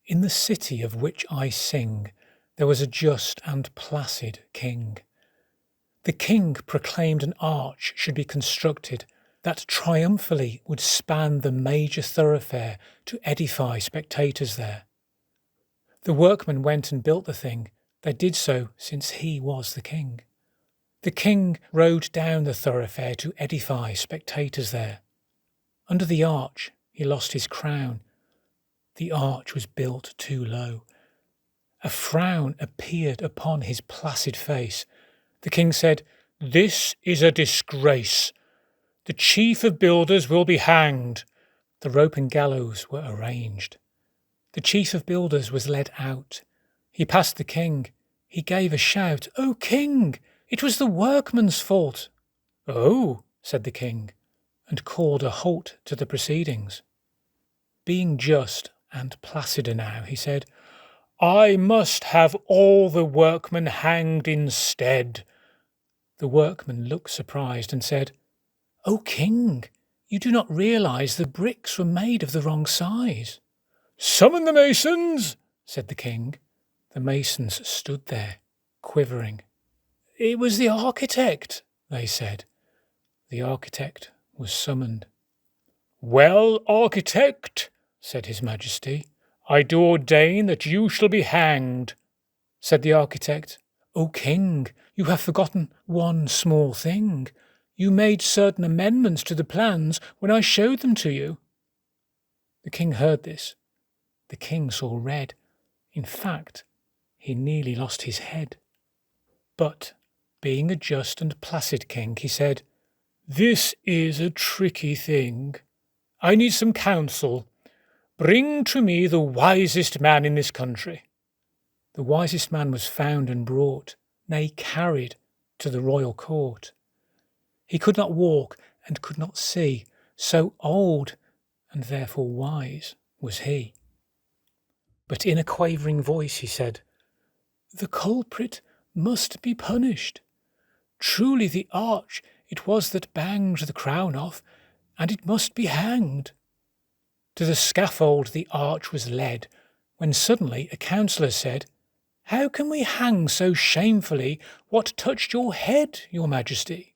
In the city of which I sing, there was a just and placid king. The king proclaimed an arch should be constructed that triumphally would span the major thoroughfare to edify spectators there. The workmen went and built the thing. They did so since he was the king. The king rode down the thoroughfare to edify spectators there. Under the arch, he lost his crown. The arch was built too low. A frown appeared upon his placid face. The king said, "This is a disgrace. The chief of builders will be hanged." The rope and gallows were arranged. The chief of builders was led out. He passed the king. He gave a shout, "O king, it was the workman's fault." "Oh," said the king, and called a halt to the proceedings. Being just and placider now, he said, "I must have all the workmen hanged instead." The workmen looked surprised and said, "O king, you do not realize the bricks were made of the wrong size." "Summon the masons," said the king. The masons stood there, quivering. "It was the architect," they said. The architect was summoned. "Well, architect," said his majesty, "I do ordain that you shall be hanged." Said the architect, "O king, you have forgotten one small thing. You made certain amendments to the plans when I showed them to you." The king heard this. The king saw red. In fact, he nearly lost his head. But, being a just and placid king, he said, "This is a tricky thing. I need some counsel. Bring to me the wisest man in this country." The wisest man was found and brought, nay, carried, to the royal court. He could not walk and could not see, so old and therefore wise was he. But in a quavering voice he said, "The culprit must be punished. Truly the arch it was that banged the crown off, and it must be hanged." To the scaffold the arch was led, when suddenly a counsellor said, "How can we hang so shamefully what touched your head, your majesty?"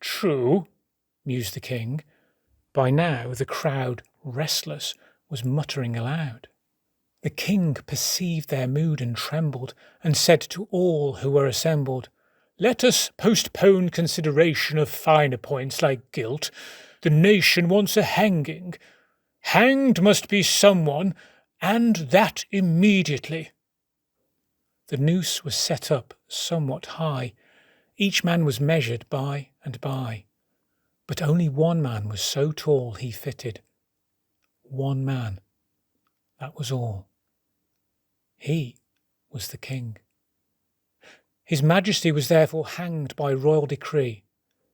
"True," mused the king. By now the crowd, restless, was muttering aloud. The king perceived their mood and trembled, and said to all who were assembled, "Let us postpone consideration of finer points like guilt. The nation wants a hanging. Hanged must be someone, and that immediately." The noose was set up somewhat high. Each man was measured by and by. But only one man was so tall he fitted. One man. That was all. He was the king. His Majesty was therefore hanged by royal decree.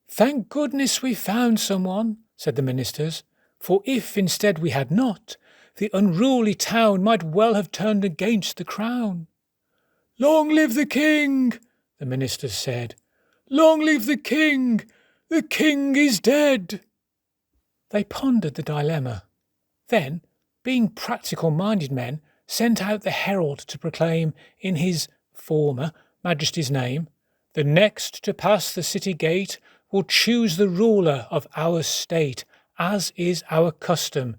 "Thank goodness we found someone," said the ministers, "for if instead we had not, the unruly town might well have turned against the crown." "Long live the king," the ministers said. "Long live the king! The king is dead." They pondered the dilemma. Then, being practical-minded men, sent out the herald to proclaim in his former Majesty's name, "The next to pass the city gate will choose the ruler of our state, as is our custom.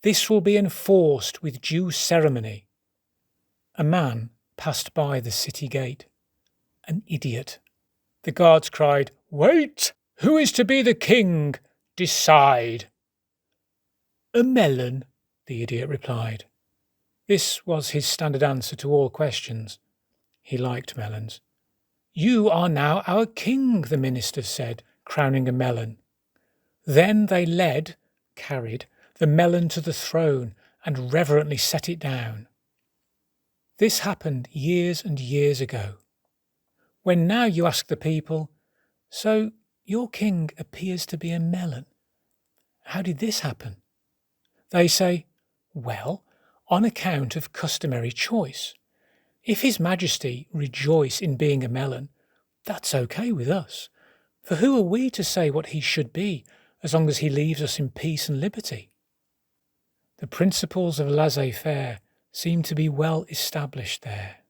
This will be enforced with due ceremony." A man passed by the city gate. An idiot. The guards cried, "Wait! Who is to be the king? Decide." "A melon," the idiot replied. This was his standard answer to all questions. He liked melons. "You are now our king," the ministers said, crowning a melon. Then they carried the melon to the throne and reverently set it down. This happened years and years ago. When now you ask the people, "So your king appears to be a melon. How did this happen?" They say, "Well, on account of customary choice. If His Majesty rejoice in being a melon, that's okay with us. For who are we to say what he should be, as long as he leaves us in peace and liberty?" The principles of laissez-faire seemed to be well established there.